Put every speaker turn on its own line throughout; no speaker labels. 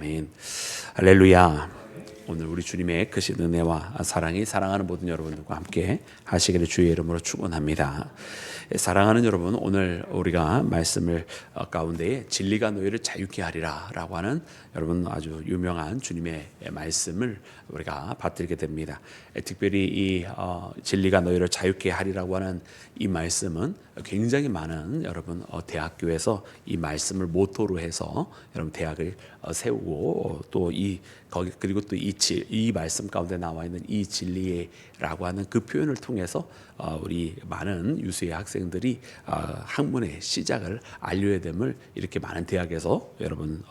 아멘. 할렐루야. 오늘 우리 주님의 크신 은혜와 사랑이 사랑하는 모든 여러분들과 함께 하시기를 주의 이름으로 축원합니다. 사랑하는 여러분, 오늘 우리가 말씀을 가운데에 진리가 너희를 자유케 하리라 라고 하는 여러분 아주 유명한 주님의 말씀을 우리가 받들게 됩니다. 특별히 이 진리가 너희를 자유케 하리라고 하는 이 말씀은 굉장히 많은 여러분 대학교에서 이 말씀을 모토로 해서 여러분 대학을 세우고 또 이 거기 그리고 또 이 말씀 가운데 나와 있는 이 진리라고 하는 그 표현을 통해서 우리 많은 유수의 학생들이 학문의 시작을 알려야 됨을 이렇게 많은 대학에서 여러분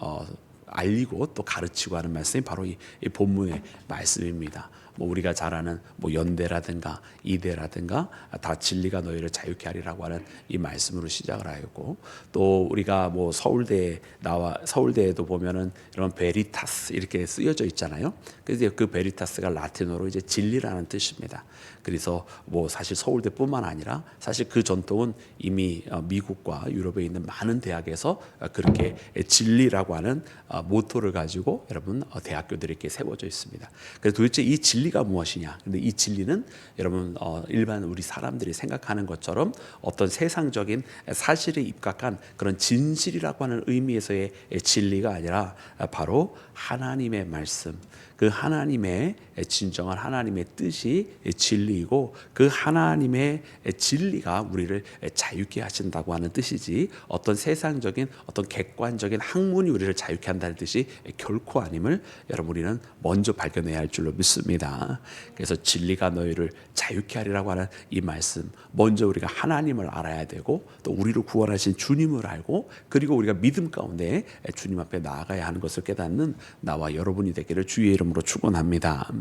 알리고 또 가르치고 하는 말씀이 바로 이 본문의 말씀입니다. 뭐 우리가 잘 아는 뭐 연대라든가 이대라든가 다 진리가 너희를 자유케 하리라고 하는 이 말씀으로 시작을 하였고, 또 우리가 뭐 서울대에도 보면은 이런 베리타스 이렇게 쓰여져 있잖아요. 그래서 그 베리타스가 라틴어로 이제 진리라는 뜻입니다. 그래서 뭐 사실 서울대뿐만 아니라 사실 그 전통은 이미 미국과 유럽에 있는 많은 대학에서 그렇게 진리라고 하는 모토를 가지고 여러분 대학교들이 이렇게 세워져 있습니다. 그래서 도대체 이 진리가 무엇이냐? 근데 이 진리는 여러분 일반 우리 사람들이 생각하는 것처럼 어떤 세상적인 사실에 입각한 그런 진실이라고 하는 의미에서의 진리가 아니라 바로 하나님의 말씀, 그 하나님의 진정한 하나님의 뜻이 진리이고, 그 하나님의 진리가 우리를 자유케 하신다고 하는 뜻이지 어떤 세상적인 어떤 객관적인 학문이 우리를 자유케 한다는 뜻이 결코 아님을 여러분 우리는 먼저 발견해야 할 줄로 믿습니다. 그래서 진리가 너희를 자유케 하리라고 하는 이 말씀, 먼저 우리가 하나님을 알아야 되고 또 우리를 구원하신 주님을 알고, 그리고 우리가 믿음 가운데 주님 앞에 나아가야 하는 것을 깨닫는 나와 여러분이 되기를 주의 이름으로 축원합니다.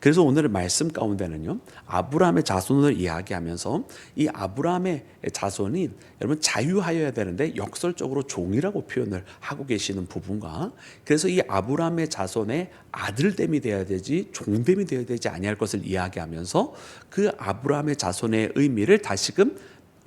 그래서 오늘의 말씀 가운데는요, 아브라함의 자손을 이야기하면서 이 아브라함의 자손이 여러분 자유하여야 되는데 역설적으로 종이라고 표현을 하고 계시는 부분과, 그래서 이 아브라함의 자손의 아들됨이 되어야 되지 종됨이 되어야 되지 아니할 것을 이야기하면서 그 아브라함의 자손의 의미를 다시금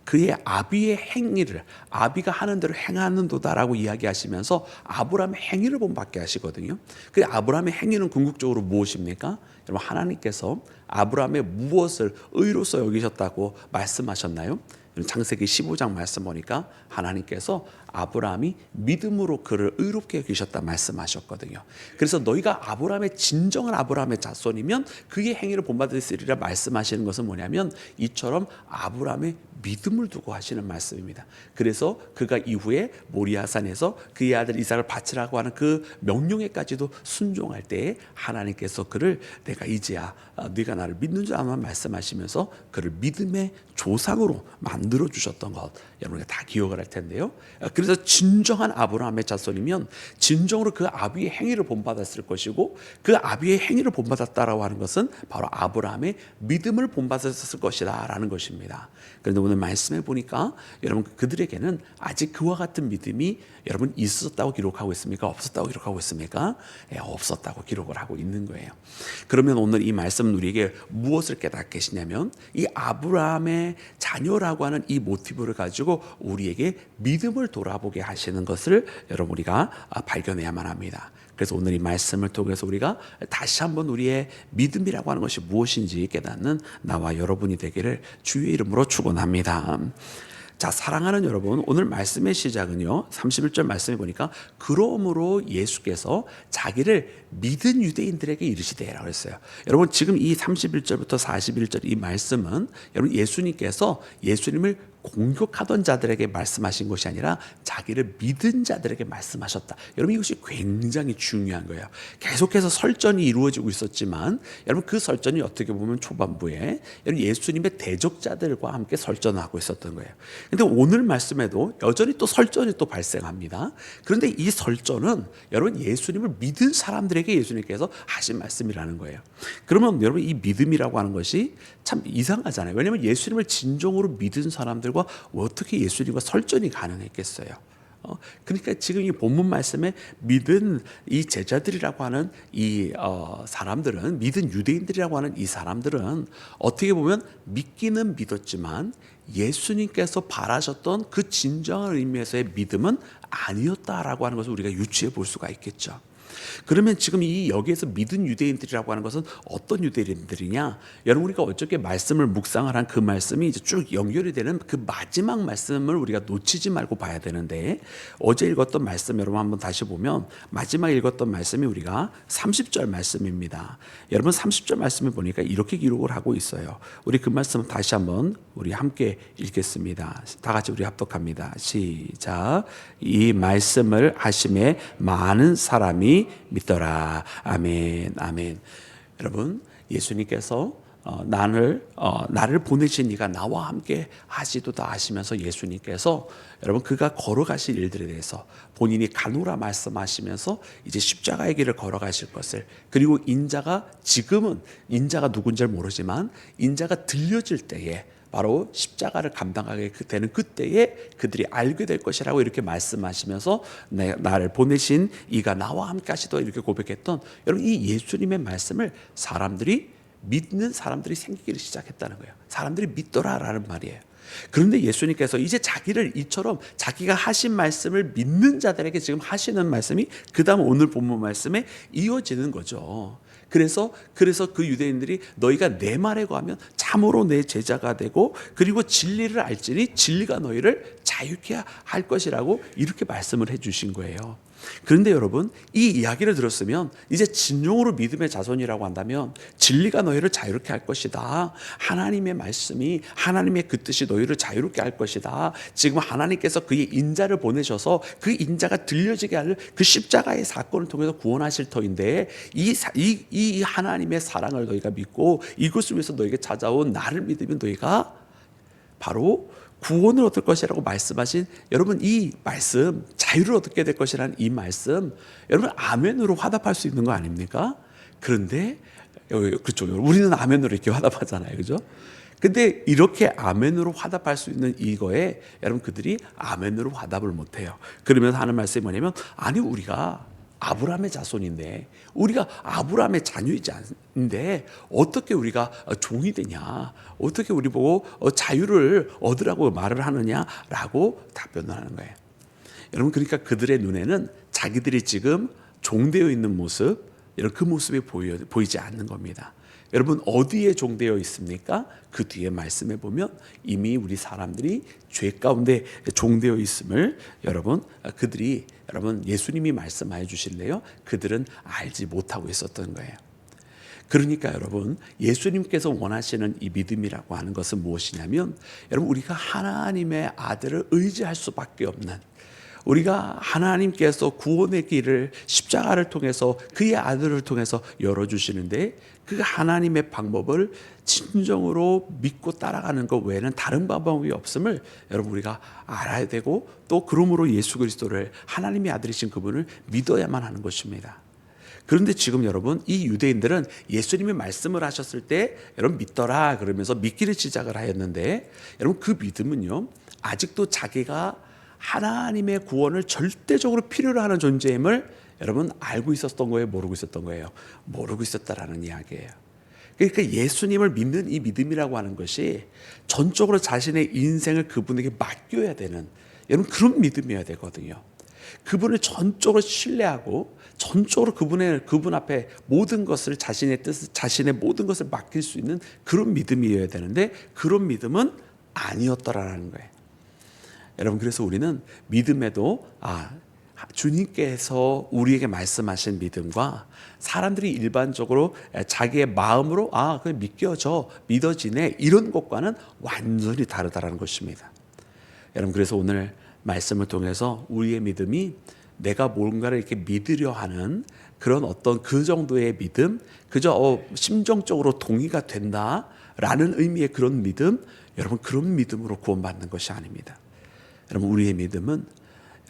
그의 아비의 행위를 아비가 하는 대로 행하는도다라고 이야기하시면서 아브라함의 행위를 본받게 하시거든요. 그 아브라함의 행위는 궁극적으로 무엇입니까? 여러분 하나님께서 아브라함의 무엇을 의로서 여기셨다고 말씀하셨나요? 창세기 15장 말씀 보니까 하나님께서 아브라함이 믿음으로 그를 의롭게 여기셨다 말씀하셨거든요. 그래서 너희가 아브라함의 진정한 아브라함의 자손이면 그의 행위를 본받으리라 말씀하시는 것은 뭐냐면 이처럼 아브라함의 믿음을 두고 하시는 말씀입니다. 그래서 그가 이후에 모리아산에서 그의 아들 이삭을 바치라고 하는 그 명령에까지도 순종할 때에 하나님께서 그를 내가 이제야 네가 나를 믿는 줄 아만 말씀하시면서 그를 믿음의 조상으로 만들어 주셨던 것 여러분이 다 기억을 할 텐데요. 그래서 진정한 아브라함의 자손이면 진정으로 그 아비의 행위를 본받았을 것이고, 그 아비의 행위를 본받았다라고 하는 것은 바로 아브라함의 믿음을 본받았을 것이다 라는 것입니다. 그런데 오늘 말씀해 보니까 여러분 그들에게는 아직 그와 같은 믿음이 여러분 있었다고 기록하고 있습니까? 없었다고 기록하고 있습니까? 없었다고 기록을 하고 있는 거예요. 그러면 오늘 이 말씀은 우리에게 무엇을 깨닫게 하시냐면 이 아브라함의 자녀라고 하는 이 모티브를 가지고 우리에게 믿음을 돌아보게 하시는 것을 여러분 우리가 발견해야만 합니다. 그래서 오늘 이 말씀을 통해서 우리가 다시 한번 우리의 믿음이라고 하는 것이 무엇인지 깨닫는 나와 여러분이 되기를 주의 이름으로 축원합니다. 자, 사랑하는 여러분, 오늘 말씀의 시작은요 31절 말씀해 보니까 그러므로 예수께서 자기를 믿은 유대인들에게 이르시되라고 했어요. 여러분 지금 이 31절부터 41절 이 말씀은 여러분 예수님께서 예수님을 공격하던 자들에게 말씀하신 것이 아니라 자기를 믿은 자들에게 말씀하셨다. 여러분 이것이 굉장히 중요한 거예요. 계속해서 설전이 이루어지고 있었지만 여러분 그 설전이 어떻게 보면 초반부에 여러분 예수님의 대적자들과 함께 설전을 하고 있었던 거예요. 그런데 오늘 말씀에도 여전히 또 설전이 또 발생합니다. 그런데 이 설전은 여러분 예수님을 믿은 사람들에게 예수님께서 하신 말씀이라는 거예요. 그러면 여러분 이 믿음이라고 하는 것이 참 이상하잖아요. 왜냐하면 예수님을 진정으로 믿은 사람들과 어떻게 예수님과 설전이 가능했겠어요? 그러니까 지금 이 본문 말씀에 믿은 이 제자들이라고 하는 이 사람들은, 믿은 유대인들이라고 하는 이 사람들은 어떻게 보면 믿기는 믿었지만 예수님께서 바라셨던 그 진정한 의미에서의 믿음은 아니었다라고 하는 것을 우리가 유추해 볼 수가 있겠죠. 그러면 지금 이 여기에서 믿은 유대인들이라고 하는 것은 어떤 유대인들이냐? 여러분 우리가 어저께 말씀을 묵상을 한 그 말씀이 이제 쭉 연결이 되는 그 마지막 말씀을 우리가 놓치지 말고 봐야 되는데, 어제 읽었던 말씀 여러분 한번 다시 보면 마지막 읽었던 말씀이 우리가 30절 말씀입니다. 여러분 30절 말씀을 보니까 이렇게 기록을 하고 있어요. 우리 그 말씀 다시 한번 우리 함께 읽겠습니다. 다 같이 우리 합독합니다. 시작. 이 말씀을 하심에 많은 사람이 믿더라. 아멘. 아멘. 여러분 예수님께서 나를 보내신 이가 나와 함께 하시도다 하시면서 예수님께서 여러분 그가 걸어가실 일들에 대해서 본인이 가노라 말씀하시면서 이제 십자가의 길을 걸어가실 것을, 그리고 인자가 지금은 인자가 누군지 모르지만 인자가 들려질 때에 바로 십자가를 감당하게 되는 그때에 그들이 알게 될 것이라고 이렇게 말씀하시면서 나를 보내신 이가 나와 함께 하시도다 이렇게 고백했던, 여러분 이 예수님의 말씀을 믿는 사람들이 생기기 시작했다는 거예요. 사람들이 믿더라라는 말이에요. 그런데 예수님께서 이제 자기를 이처럼 자기가 하신 말씀을 믿는 자들에게 지금 하시는 말씀이 그 다음 오늘 본문 말씀에 이어지는 거죠. 그래서 그 유대인들이 너희가 내 말에 거하면 참으로 내 제자가 되고 그리고 진리를 알지니 진리가 너희를 자유케 할 것이라고 이렇게 말씀을 해주신 거예요. 그런데 여러분 이 이야기를 들었으면 이제 진정으로 믿음의 자손이라고 한다면 진리가 너희를 자유롭게 할 것이다. 하나님의 말씀이, 하나님의 그 뜻이 너희를 자유롭게 할 것이다. 지금 하나님께서 그의 인자를 보내셔서 그 인자가 들려지게 할 그 십자가의 사건을 통해서 구원하실 터인데 이 하나님의 사랑을 너희가 믿고 이것을 위해서 너희에게 찾아온 나를 믿으면 너희가 바로 구원을 얻을 것이라고 말씀하신 여러분 이 말씀, 자유를 얻게 될 것이라는 이 말씀, 여러분 아멘으로 화답할 수 있는 거 아닙니까? 그런데 그렇죠. 우리는 아멘으로 이렇게 화답하잖아요, 그죠? 근데 이렇게 아멘으로 화답할 수 있는 이거에 여러분 그들이 아멘으로 화답을 못해요. 그러면서 하는 말씀이 뭐냐면, 아니 우리가 아브라함의 자손인데, 우리가 아브라함의 자녀이지 않는데 어떻게 우리가 종이 되냐, 어떻게 우리 보고 자유를 얻으라고 말을 하느냐라고 답변을 하는 거예요. 여러분 그러니까 그들의 눈에는 자기들이 지금 종되어 있는 모습, 그 모습이 보이지 않는 겁니다. 여러분 어디에 종되어 있습니까? 그 뒤에 말씀해 보면 이미 우리 사람들이 죄 가운데 종되어 있음을 여러분 예수님이 말씀해 주실래요? 그들은 알지 못하고 있었던 거예요. 그러니까 여러분 예수님께서 원하시는 이 믿음이라고 하는 것은 무엇이냐면, 여러분 우리가 하나님의 아들을 의지할 수밖에 없는, 우리가 하나님께서 구원의 길을 십자가를 통해서 그의 아들을 통해서 열어주시는데 그 하나님의 방법을 진정으로 믿고 따라가는 것 외에는 다른 방법이 없음을 여러분 우리가 알아야 되고, 또 그러므로 예수 그리스도를 하나님의 아들이신 그분을 믿어야만 하는 것입니다. 그런데 지금 여러분 이 유대인들은 예수님이 말씀을 하셨을 때 여러분 믿더라 그러면서 믿기를 시작을 하였는데, 여러분 그 믿음은요 아직도 자기가 하나님의 구원을 절대적으로 필요로 하는 존재임을 여러분 알고 있었던 거예요? 모르고 있었던 거예요? 모르고 있었다라는 이야기예요. 그러니까 예수님을 믿는 이 믿음이라고 하는 것이 전적으로 자신의 인생을 그분에게 맡겨야 되는 여러분 그런 믿음이어야 되거든요. 그분을 전적으로 신뢰하고 전적으로 그분 앞에 모든 것을, 자신의 뜻, 자신의 모든 것을 맡길 수 있는 그런 믿음이어야 되는데 그런 믿음은 아니었더라라는 거예요. 여러분 그래서 우리는 믿음에도 주님께서 우리에게 말씀하신 믿음과 사람들이 일반적으로 자기의 마음으로 그냥 믿어지네 이런 것과는 완전히 다르다라는 것입니다. 여러분 그래서 오늘 말씀을 통해서 우리의 믿음이 내가 뭔가를 이렇게 믿으려 하는 그런 어떤 그 정도의 믿음, 그저 심정적으로 동의가 된다라는 의미의 그런 믿음, 여러분 그런 믿음으로 구원받는 것이 아닙니다. 여러분 우리의 믿음은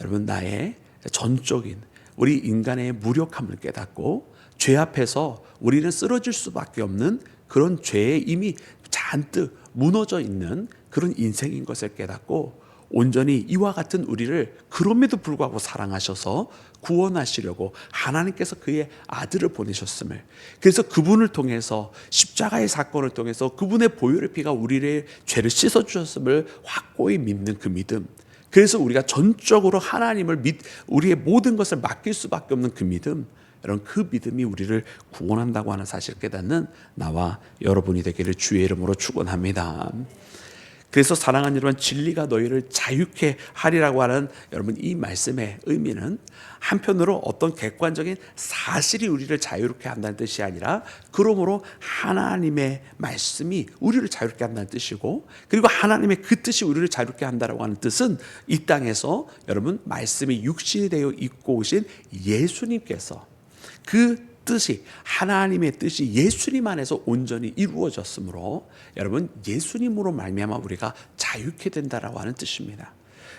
여러분 나의 전적인 우리 인간의 무력함을 깨닫고 죄 앞에서 우리는 쓰러질 수밖에 없는 그런 죄에 이미 잔뜩 무너져 있는 그런 인생인 것을 깨닫고 온전히 이와 같은 우리를 그럼에도 불구하고 사랑하셔서 구원하시려고 하나님께서 그의 아들을 보내셨음을, 그래서 그분을 통해서 십자가의 사건을 통해서 그분의 보혈의 피가 우리의 죄를 씻어주셨음을 확고히 믿는 그 믿음, 그래서 우리가 전적으로 하나님을 우리의 모든 것을 맡길 수밖에 없는 그 믿음, 여러분 그 믿음이 우리를 구원한다고 하는 사실을 깨닫는 나와 여러분이 되기를 주의 이름으로 축원합니다. 그래서 사랑하는 여러분, 진리가 너희를 자유케 하리라고 하는 여러분 이 말씀의 의미는 한편으로 어떤 객관적인 사실이 우리를 자유롭게 한다는 뜻이 아니라 그러므로 하나님의 말씀이 우리를 자유롭게 한다는 뜻이고, 그리고 하나님의 그 뜻이 우리를 자유롭게 한다라고 하는 뜻은 이 땅에서 여러분 말씀이 육신이 되어 있고 오신 예수님께서 그 뜻이, 하나님의 뜻이 예수님 안에서 온전히 이루어졌으므로 여러분 예수님으로 말미암아 우리가 자유케 된다라고 하는 뜻입니다.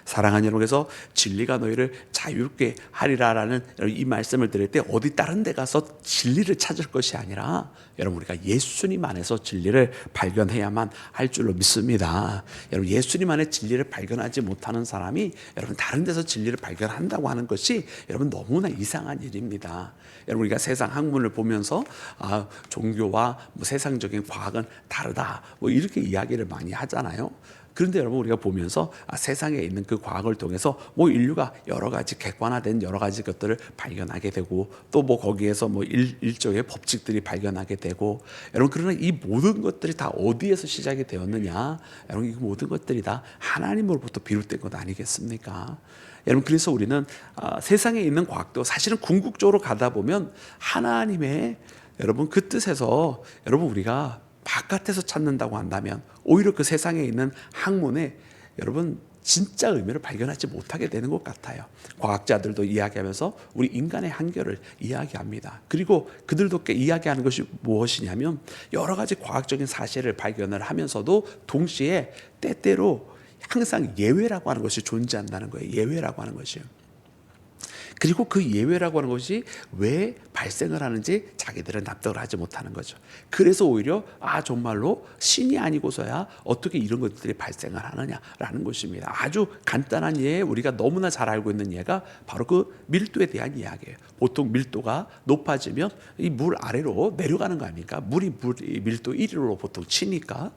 사랑하는 여러분, 그래서 진리가 너희를 자유롭게 하리라라는 이 말씀을 들을 때 어디 다른 데 가서 진리를 찾을 것이 아니라 여러분 우리가 예수님 안에서 진리를 발견해야만 할 줄로 믿습니다. 여러분 예수님 안에 진리를 발견하지 못하는 사람이 여러분 다른 데서 진리를 발견한다고 하는 것이 여러분 너무나 이상한 일입니다. 여러분 우리가 세상 학문을 보면서 종교와 세상적인 과학은 다르다 이렇게 이야기를 많이 하잖아요. 그런데 여러분 우리가 보면서 세상에 있는 그 과학을 통해서 인류가 여러 가지 객관화된 여러 가지 것들을 발견하게 되고 또 거기에서 일종의 법칙들이 발견하게 되고, 여러분 그러나 이 모든 것들이 다 어디에서 시작이 되었느냐? 여러분 이 모든 것들이 다 하나님으로부터 비롯된 것 아니겠습니까? 여러분 그래서 우리는 세상에 있는 과학도 사실은 궁극적으로 가다 보면 하나님의 여러분 그 뜻에서 여러분 우리가 바깥에서 찾는다고 한다면 오히려 그 세상에 있는 학문에 여러분 진짜 의미를 발견하지 못하게 되는 것 같아요. 과학자들도 이야기하면서 우리 인간의 한계를 이야기합니다. 그리고 그들도 이야기하는 것이 무엇이냐면 여러 가지 과학적인 사실을 발견을 하면서도 동시에 때때로 항상 예외라고 하는 것이 존재한다는 거예요. 예외라고 하는 것이요. 그리고 그 예외라고 하는 것이 왜 발생을 하는지 자기들은 납득을 하지 못하는 거죠. 그래서 오히려 정말로 신이 아니고서야 어떻게 이런 것들이 발생을 하느냐라는 것입니다. 아주 간단한 예, 우리가 너무나 잘 알고 있는 예가 바로 그 밀도에 대한 이야기예요. 보통 밀도가 높아지면 이 물 아래로 내려가는 거 아닙니까? 물이 밀도 1로 보통 치니까.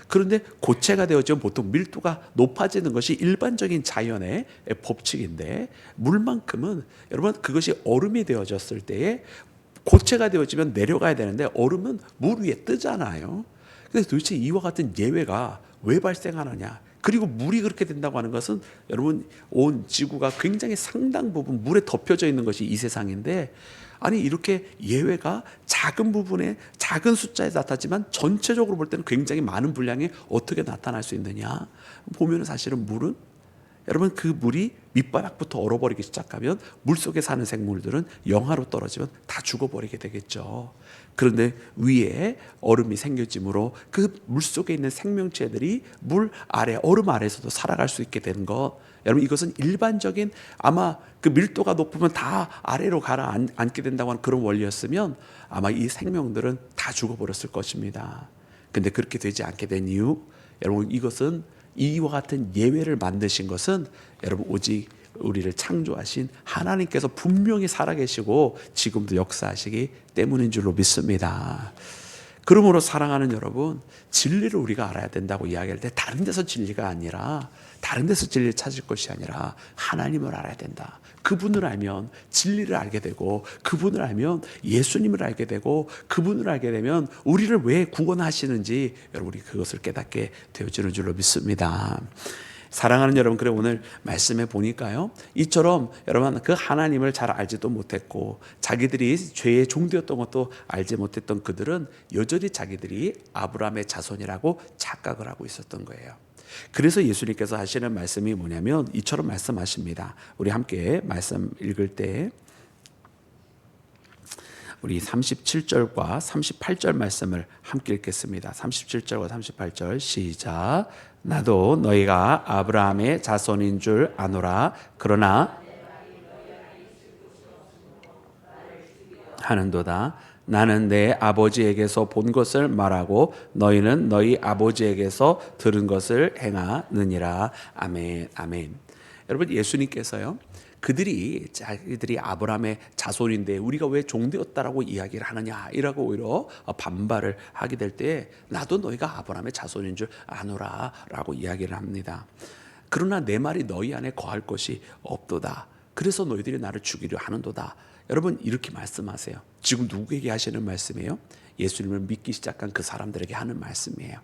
그런데 고체가 되어지면 보통 밀도가 높아지는 것이 일반적인 자연의 법칙인데, 물만큼은 여러분 그것이 얼음이 되어졌을 때에 고체가 되어지면 내려가야 되는데 얼음은 물 위에 뜨잖아요. 그래서 도대체 이와 같은 예외가 왜 발생하느냐? 그리고 물이 그렇게 된다고 하는 것은 여러분 온 지구가 굉장히 상당 부분 물에 덮여져 있는 것이 이 세상인데, 아니 이렇게 예외가 작은 부분에 작은 숫자에 나타나지만 전체적으로 볼 때는 굉장히 많은 분량이 어떻게 나타날 수 있느냐 보면 사실은 물은 여러분 그 물이 밑바닥부터 얼어버리기 시작하면 물속에 사는 생물들은 영하로 떨어지면 다 죽어버리게 되겠죠. 그런데 위에 얼음이 생겨짐으로 그 물속에 있는 생명체들이 물 아래, 얼음 아래에서도 살아갈 수 있게 되는 것, 여러분 이것은 일반적인 아마 그 밀도가 높으면 다 아래로 가라앉게 된다고 하는 그런 원리였으면 아마 이 생명들은 다 죽어버렸을 것입니다. 근데 그렇게 되지 않게 된 이유, 여러분 이것은 이와 같은 예외를 만드신 것은 여러분 오직 우리를 창조하신 하나님께서 분명히 살아계시고 지금도 역사하시기 때문인 줄로 믿습니다. 그러므로 사랑하는 여러분, 진리를 우리가 알아야 된다고 이야기할 때 다른 데서 진리가 아니라, 다른 데서 진리를 찾을 것이 아니라 하나님을 알아야 된다. 그분을 알면 진리를 알게 되고, 그분을 알면 예수님을 알게 되고, 그분을 알게 되면 우리를 왜 구원하시는지 여러분 우리 그것을 깨닫게 되어지는 줄로 믿습니다. 사랑하는 여러분, 그래 오늘 말씀해 보니까요, 이처럼 여러분 그 하나님을 잘 알지도 못했고 자기들이 죄의 종되었던 것도 알지 못했던 그들은 여전히 자기들이 아브라함의 자손이라고 착각을 하고 있었던 거예요. 그래서 예수님께서 하시는 말씀이 뭐냐면 이처럼 말씀하십니다. 우리 함께 말씀 읽을 때 우리 37절과 38절 말씀을 함께 읽겠습니다. 37절과 38절 시작. 나도 너희가 아브라함의 자손인 줄 아노라. 그러나 하는도다. 나는 내 아버지에게서 본 것을 말하고 너희는 너희 아버지에게서 들은 것을 행하느니라. 아멘. 아멘. 여러분 예수님께서요, 자기들이 아브라함의 자손인데 우리가 왜 종되었다라고 이야기를 하느냐 이라고 오히려 반발을 하게 될 때 나도 너희가 아브라함의 자손인 줄 아노라 라고 이야기를 합니다. 그러나 내 말이 너희 안에 거할 것이 없도다. 그래서 너희들이 나를 죽이려 하는도다. 여러분 이렇게 말씀하세요. 지금 누구에게 하시는 말씀이에요? 예수님을 믿기 시작한 그 사람들에게 하는 말씀이에요.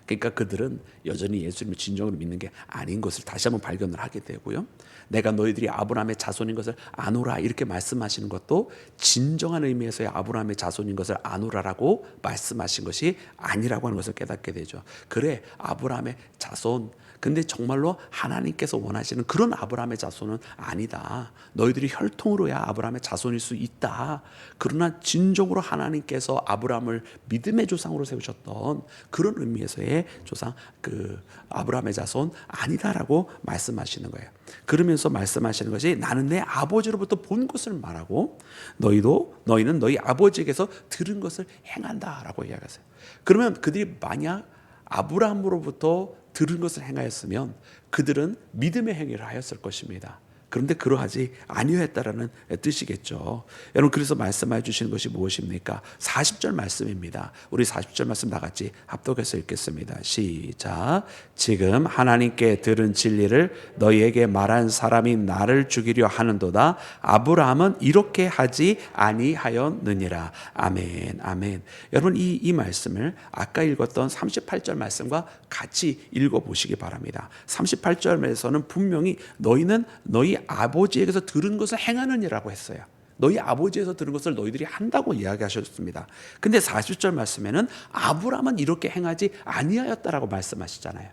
그러니까 그들은 여전히 예수님을 진정으로 믿는 게 아닌 것을 다시 한번 발견을 하게 되고요. 내가 너희들이 아브라함의 자손인 것을 아노라 이렇게 말씀하시는 것도 진정한 의미에서의 아브라함의 자손인 것을 아노라라고 말씀하신 것이 아니라고 하는 것을 깨닫게 되죠. 그래, 아브라함의 자손, 근데 정말로 하나님께서 원하시는 그런 아브라함의 자손은 아니다. 너희들이 혈통으로야 아브라함의 자손일 수 있다. 그러나 진정으로 하나님께서 아브라함을 믿음의 조상으로 세우셨던 그런 의미에서의 조상, 그 아브라함의 자손 아니다라고 말씀하시는 거예요. 그러면서 말씀하시는 것이 나는 내 아버지로부터 본 것을 말하고 너희는 너희 아버지에게서 들은 것을 행한다라고 이야기하세요. 그러면 그들이 만약 아브라함으로부터 들은 것을 행하였으면 그들은 믿음의 행위를 하였을 것입니다. 그런데 그러하지 아니했다라는 뜻이겠죠. 여러분 그래서 말씀해 주시는 것이 무엇입니까? 40절 말씀입니다. 우리 40절 말씀 다 같이 합독해서 읽겠습니다. 시작. 지금 하나님께 들은 진리를 너희에게 말한 사람이 나를 죽이려 하는도다. 아브라함은 이렇게 하지 아니하였느니라. 아멘, 아멘. 여러분 이 말씀을 아까 읽었던 38절 말씀과 같이 읽어보시기 바랍니다. 38절에서는 분명히 너희는 너희 아버지에게서 들은 것을 행하느니라고 했어요. 너희 아버지에서 들은 것을 너희들이 한다고 이야기하셨습니다. 근데 40절 말씀에는 아브라함은 이렇게 행하지 아니하였다라고 말씀하시잖아요.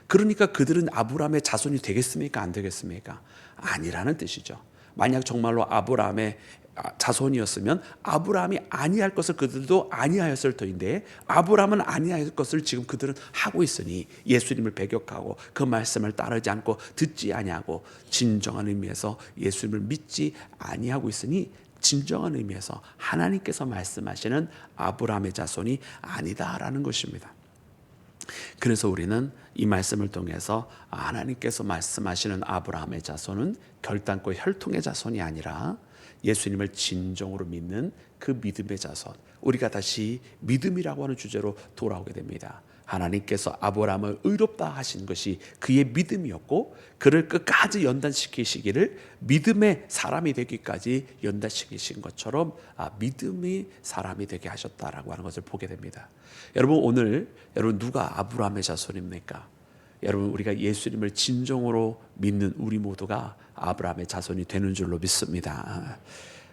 그러니까 그들은 아브라함의 자손이 되겠습니까? 안 되겠습니까? 아니라는 뜻이죠. 만약 정말로 아브라함의 자손이었으면 아브라함이 아니할 것을 그들도 아니하였을 터인데 아브라함은 아니할 것을 지금 그들은 하고 있으니 예수님을 배격하고 그 말씀을 따르지 않고 듣지 아니하고 진정한 의미에서 예수님을 믿지 아니하고 있으니 진정한 의미에서 하나님께서 말씀하시는 아브라함의 자손이 아니다라는 것입니다. 그래서 우리는 이 말씀을 통해서 하나님께서 말씀하시는 아브라함의 자손은 결단코 혈통의 자손이 아니라 예수님을 진정으로 믿는 그 믿음의 자손, 우리가 다시 믿음이라고 하는 주제로 돌아오게 됩니다. 하나님께서 아브라함을 의롭다 하신 것이 그의 믿음이었고 그를 끝까지 연단시키시기를 믿음의 사람이 되기까지 연단시키신 것처럼 믿음의 사람이 되게 하셨다라고 하는 것을 보게 됩니다. 여러분 오늘 누가 아브라함의 자손입니까? 여러분 우리가 예수님을 진정으로 믿는 우리 모두가 아브라함의 자손이 되는 줄로 믿습니다.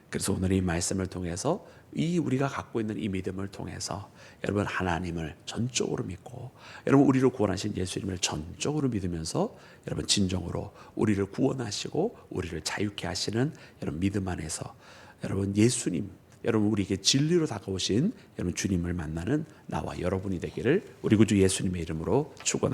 그래서 오늘 이 말씀을 통해서 이 우리가 갖고 있는 이 믿음을 통해서 여러분 하나님을 전적으로 믿고 여러분 우리를 구원하신 예수님을 전적으로 믿으면서 여러분 진정으로 우리를 구원하시고 우리를 자유케 하시는 여러분 믿음 안에서 여러분 예수님 여러분 우리에게 진리로 다가오신 여러분 주님을 만나는 나와 여러분이 되기를 우리 구주 예수님의 이름으로 축원합니다.